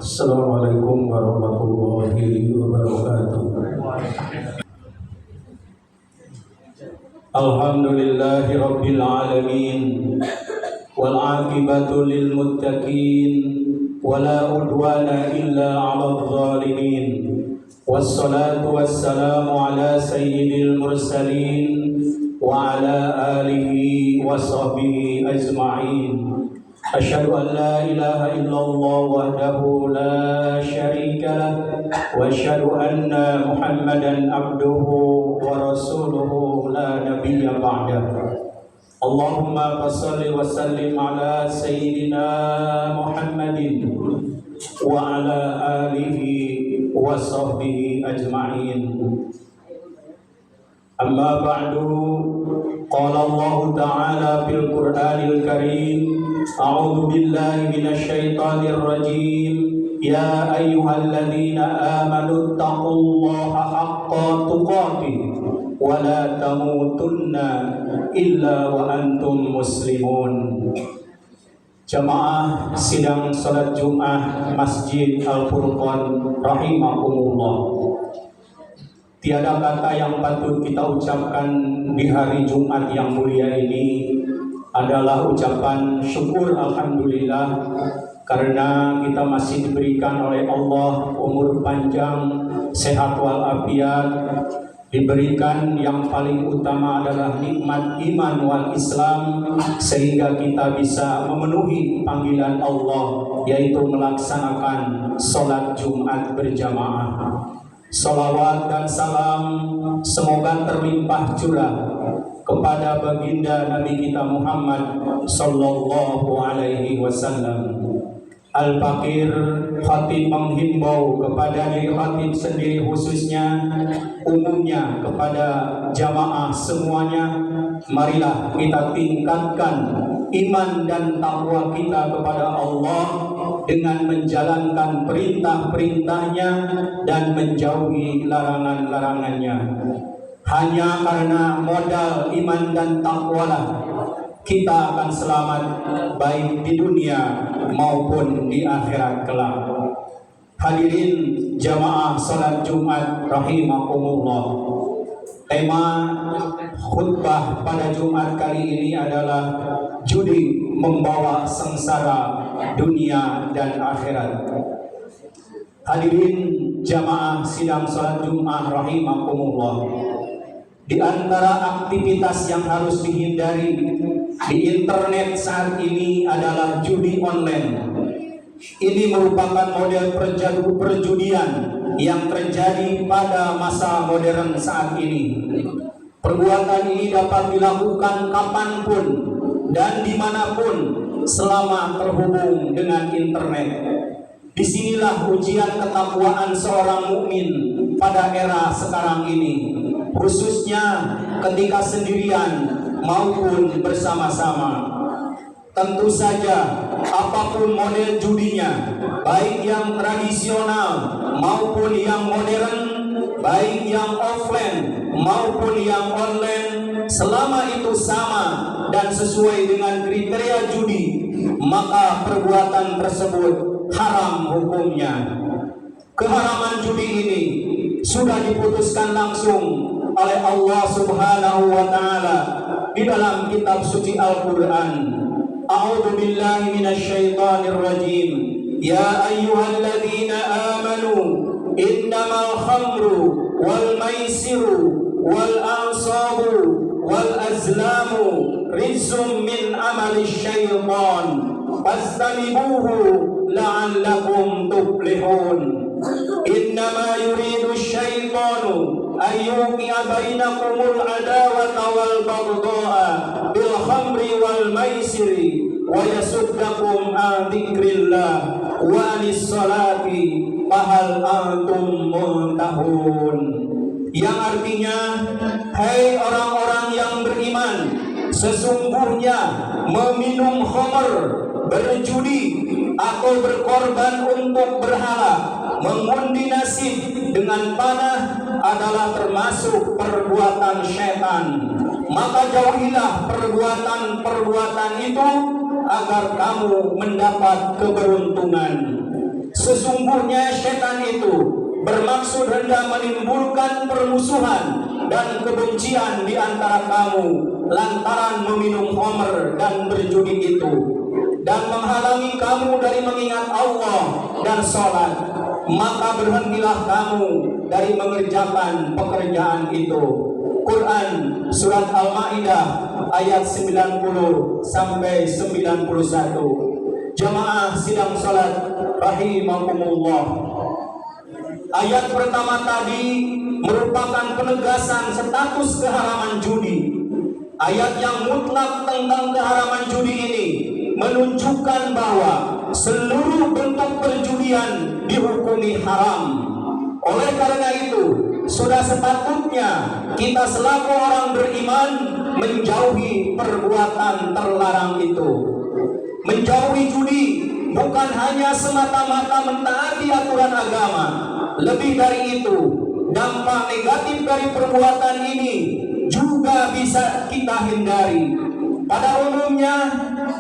Assalamualaikum warahmatullahi wabarakatuh. Alhamdulillahi rabbil alamin, wal aqibatu lil muttaqin, wala udwana illa 'alal zalimin. Wassalatu wassalamu ala sayyidil mursalin wa ala alihi wa sahbihi ajma'in. Asyhadu an la ilaha illallah wahdahu la syarika lah wa asyhadu anna Muhammadan abduhu wa rasuluhu la nabiyya ba'dah. Allahumma shalli wa sallim ala sayyidina Muhammadin wa ala alihi wa sahbihi ajma'in. Amma ba'du, qala Allah ta'ala fil Qur'anil Karim, a'udzu billahi minasy syaithanir rajim, ya ayyuhalladzina amanu taqullaha haqqa tuqatih wa la tamutunna illa wa antum muslimun. Jamaah sidang salat Jumat Masjid Al-Furqan rahimakumullah. Tiada kata yang patut kita ucapkan di hari Jumat yang mulia ini adalah ucapan syukur alhamdulillah, karena kita masih diberikan oleh Allah umur panjang, sehat walafiat, diberikan yang paling utama adalah nikmat iman wal Islam, sehingga kita bisa memenuhi panggilan Allah, yaitu melaksanakan sholat Jumat berjamaah. Salawat dan salam semoga terlimpah curah kepada baginda Nabi kita Muhammad sallallahu alaihi wasallam. Al-Fakir Khatib menghimbau kepada diri Khatib sendiri khususnya, umumnya kepada jamaah semuanya, marilah kita tingkatkan iman dan takwa kita kepada Allah dengan menjalankan perintah-perintahnya dan menjauhi larangan-larangannya. Hanya karena modal iman dan takwalah kita akan selamat baik di dunia maupun di akhirat kelak. Hadirin jamaah salat Jumat rahimakumullah. Tema khutbah pada Jumat kali ini adalah judi membawa sengsara dunia dan akhirat. Hadirin jamaah sidang salat Jumat rahimakumullah. Di antara aktivitas yang harus dihindari di internet saat ini adalah judi online. Ini merupakan model perjudian yang terjadi pada masa modern saat ini. Perbuatan ini dapat dilakukan kapanpun dan dimanapun selama terhubung dengan internet. Disinilah ujian ketakwaan seorang mukmin pada era sekarang ini, khususnya ketika sendirian maupun bersama-sama. Tentu saja apapun model judinya, baik yang tradisional maupun yang modern, baik yang offline maupun yang online, selama itu sama dan sesuai dengan kriteria judi, maka perbuatan tersebut haram hukumnya. Keharaman judi ini sudah diputuskan langsung oleh Allah Subhanahu wa taala di dalam kitab suci Al-Qur'an. A'udzu billahi minasy syaithanir rajim. Ya ayyuhalladzina amanu innamal khamru wal maisiru wal ansabu wal azlamu rizqum min amali syaitan fastanibuhu la'allakum tuflihun. Innama yuridu syaitanu ayyuqi'a bainakumul adawata wal baghdha'a bil khamri wal maisiri wa yasuddakum an dzikrillah wa anis salati fahal antum muntahun. Yang artinya, hai orang-orang yang beriman, sesungguhnya meminum khamr, berjudi atau berkorban untuk berhala, mengundi nasib dengan panah adalah termasuk perbuatan syaitan. Maka jauhilah perbuatan-perbuatan itu agar kamu mendapat keberuntungan. Sesungguhnya setan itu bermaksud hendak menimbulkan permusuhan dan kebencian di antara kamu lantaran meminum khamr dan berjudi itu, dan menghalangi kamu dari mengingat Allah dan sholat. Maka berhentilah kamu dari mengerjakan pekerjaan itu. Quran Surat Al-Ma'idah ayat 90 sampai 91. Jamaah sidang salat rahimakumullah. Ayat pertama tadi merupakan penegasan status keharaman judi. Ayat yang mutlak tentang keharaman judi ini menunjukkan bahwa seluruh bentuk perjudian dihukumi haram. Oleh karena itu, sudah sepatutnya kita selaku orang beriman menjauhi perbuatan terlarang itu. Menjauhi judi bukan hanya semata-mata mentaati aturan agama. Lebih dari itu, dampak negatif dari perbuatan ini juga bisa kita hindari. Pada umumnya,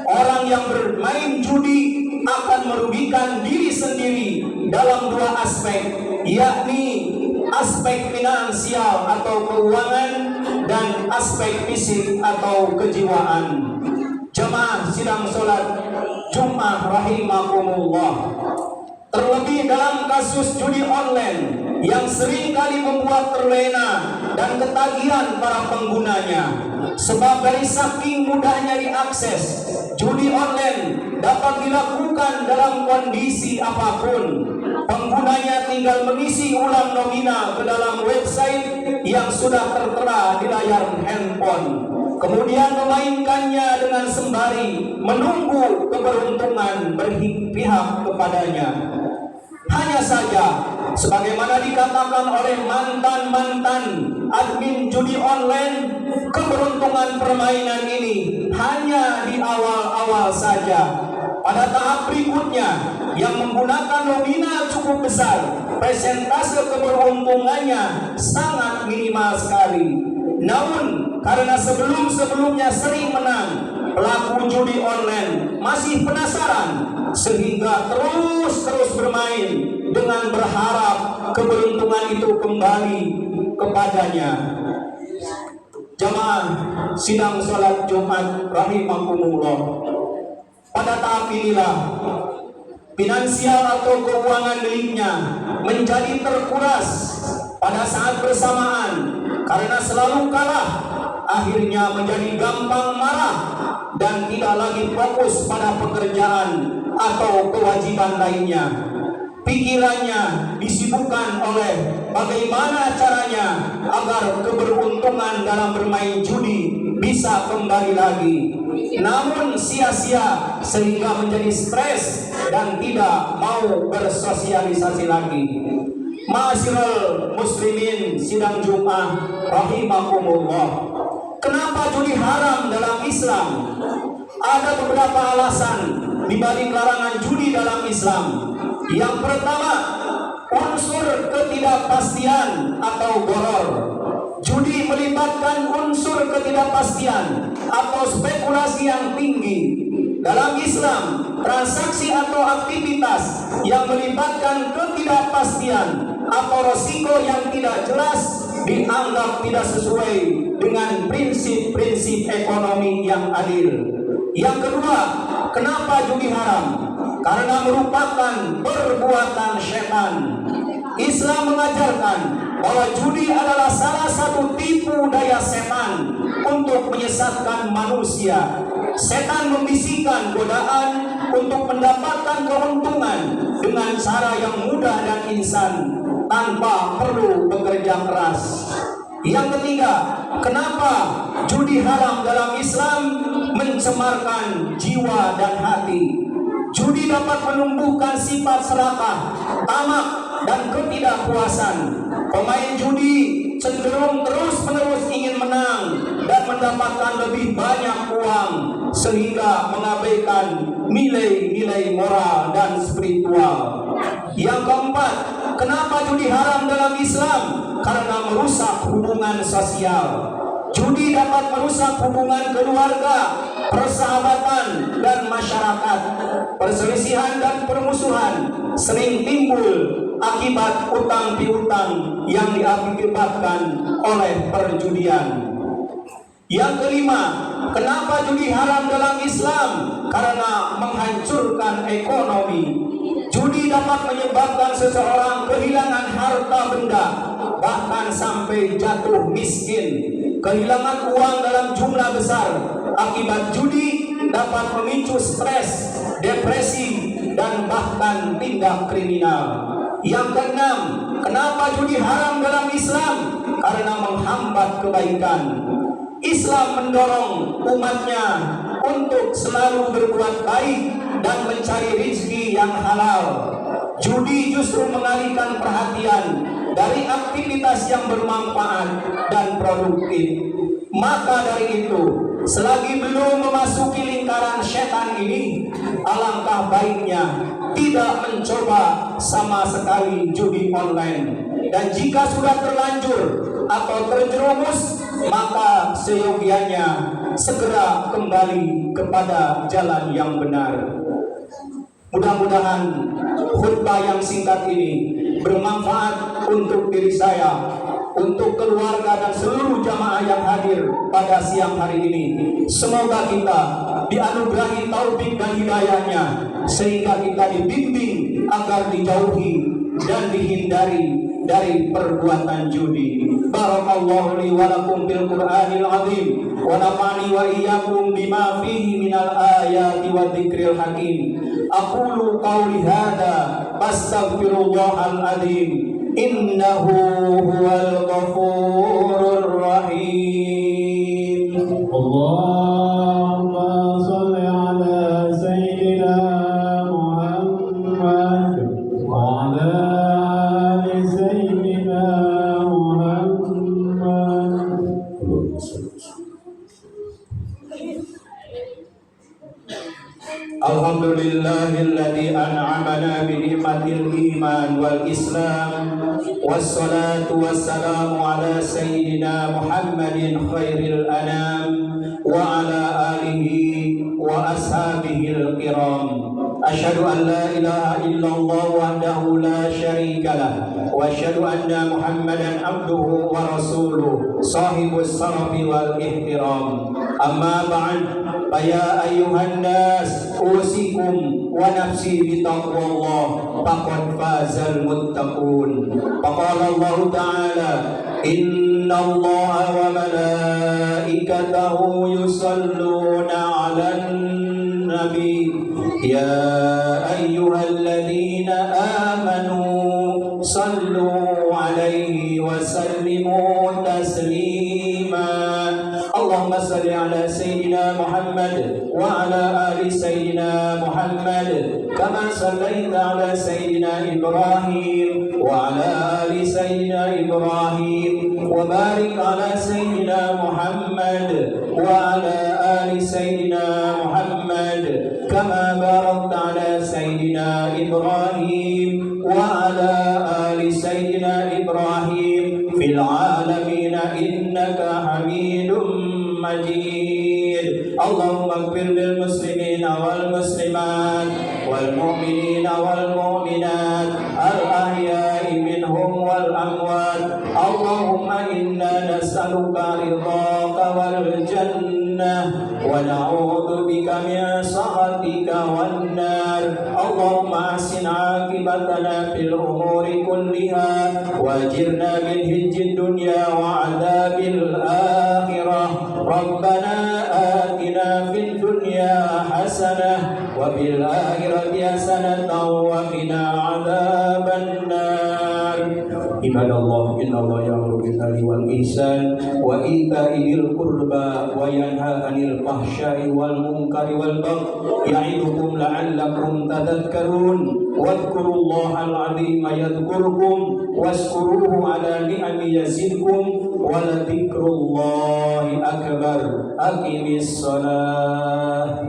orang yang bermain judi akan merugikan diri sendiri dalam dua aspek, yakni aspek finansial atau keuangan dan aspek fisik atau kejiwaan. Jemaah sidang salat Jumat rahimakumullah. Terlebih dalam kasus judi online yang sering kali membuat terlena dan ketagihan para penggunanya. Sebab dari saking mudahnya diakses, judi online dapat dilakukan dalam kondisi apapun. Penggunanya tinggal mengisi ulang nominal ke dalam website yang sudah tertera di layar handphone, kemudian memainkannya dengan sembari menunggu keberuntungan berpihak kepadanya. Hanya saja, sebagaimana dikatakan oleh mantan-mantan admin judi online, keberuntungan permainan ini hanya di awal-awal saja. Pada tahap berikutnya yang menggunakan nominal cukup besar, persentase keberuntungannya sangat minimal sekali. Namun karena sebelum-sebelumnya sering menang, pelaku judi online masih penasaran sehingga terus bermain dengan berharap keberuntungan itu kembali kepadanya. Jamaah sidang salat Jumat rahimakumullah. Pada tahap inilah finansial atau keuangan miliknya menjadi terkuras pada saat bersamaan karena selalu kalah. Akhirnya menjadi gampang marah dan tidak lagi fokus pada pekerjaan atau kewajiban lainnya. Pikirannya disibukkan oleh bagaimana caranya agar keberuntungan dalam bermain judi bisa kembali lagi. Namun sia-sia sehingga menjadi stres dan tidak mau bersosialisasi lagi. Ma'asyiral muslimin sidang Jumat rahimakumullah. Kenapa judi haram dalam Islam? Ada beberapa alasan di balik larangan judi dalam Islam. Yang pertama, unsur ketidakpastian atau gharar. Judi melibatkan unsur ketidakpastian atau spekulasi yang tinggi. Dalam Islam, transaksi atau aktivitas yang melibatkan ketidakpastian atau risiko yang tidak jelas dianggap tidak sesuai dengan prinsip-prinsip ekonomi yang adil. Yang kedua, kenapa judi haram? Karena merupakan perbuatan setan. Islam mengajarkan bahwa judi adalah salah satu tipu daya setan untuk menyesatkan manusia. Setan membisikkan godaan untuk mendapatkan keuntungan dengan cara yang mudah dan instan tanpa perlu bekerja keras. Yang ketiga, kenapa judi haram dalam Islam? Mencemarkan jiwa dan hati. Judi dapat menumbuhkan sifat serakah, tamak, dan ketidakpuasan. Pemain judi cenderung terus-menerus ingin menang dan mendapatkan lebih banyak uang, sehingga mengabaikan nilai-nilai moral dan spiritual. Yang keempat, kenapa judi haram dalam Islam? Karena merusak hubungan sosial. Judi dapat merusak hubungan keluarga, persahabatan, dan masyarakat. masyarakat, perselisihan dan permusuhan sering timbul akibat utang piutang yang diakibatkan oleh perjudian. Yang kelima, kenapa judi haram dalam Islam? Karena menghancurkan ekonomi. Judi dapat menyebabkan seseorang kehilangan harta benda, bahkan sampai jatuh miskin. Kehilangan uang dalam jumlah besar akibat judi dapat memicu stres, depresi, dan bahkan tindak kriminal. Yang keenam, kenapa judi haram dalam Islam? Karena menghambat kebaikan. Islam mendorong umatnya untuk selalu berbuat baik dan mencari rezeki yang halal. Judi justru mengalihkan perhatian dari aktivitas yang bermanfaat dan produktif. Maka dari itu, selagi belum memasuki lingkaran setan ini, alangkah baiknya tidak mencoba sama sekali judi online. Dan jika sudah terlanjur atau terjerumus, maka seyogianya segera kembali kepada jalan yang benar. Mudah-mudahan khutbah yang singkat ini bermanfaat untuk diri saya, untuk keluarga dan seluruh jamaah yang hadir pada siang hari ini. Semoga kita dianugerahi taufik dan hidayahnya, sehingga kita dibimbing agar dijauhi dan dihindari dari perbuatan judi. Barakallahu li wa lakum bil Qur'anil azim wa nafa'ani wa iyyakum bima fihi minal ayati wa dzikril hakim. Aqulu qawli hadza fastaghfirullahal azim innahu huwal ghafurur rahim. Allahumma shalli ala sayyidina Muhammad wa ala ali sayyidina Muhammad. Alhamdulillahilladzi an'amana bi ni'matil iman wal islam, wassalatu wassalamu ala sayyidina Muhammadin khairil anam wa ala alihi wa ashabihil kiram. Asyhadu an la ilaha illallah wahdahu la syarika lah, wa asyhadu anna Muhammadan abduhu wa rasuluh sahibus sarafi wal ihtiram. Amma ba'd, ya ayuhan nas, usikum wa nafsi bitaqwallah, faqad fazal muttaqun. Faqala Allah Ta'ala, inna Allah wa malaikatahu yusalluna 'alan nabi ya ayyuhalladzina amanu sallu 'alaihi wa sallimu taslima. Allahumma salli ala sayyidina Muhammad wa ala ali sayyidina Muhammad kama sallaita ala sayyidina Ibrahim wa ala ali sayyidina Ibrahim wa barik ala sayyidina Muhammad wa ala ali sayyidina Muhammad kama barakta ala sayyidina Ibrahim wa ala ali sayyidina Ibrahim fil alamin innaka Hamidum Majid. Allahumma ighfir lil muslimina wal muslimat wal mu'minina wal mu'minat al ahya'i minhum wal amwat. Allahumma inna nas'aluka ridhaka wal jannah wa na'udzu bika min sakhatika wan nar. Allahumma ahsin 'aqibatana fil umuri kulliha wajirna min hizzid dunya wa 'adzabil akhirah. Rabbana atina fid dunya hasanah wa fil akhirati hasanatan wa qina 'adzaban nar. Ibadallah, innallaha ya'muru bil 'adli wal ihsan wa ita'i dzil qurba wa yanha 'anil fahsya'i wal munkari wal baghi ya'idukum la'allakum tadhakkarun. Wadhkurullahal 'azima yadhkurkum washkuruhu 'ala ni'ami yazidkum wa la dzikrullahi akbar. Aqimis shalah.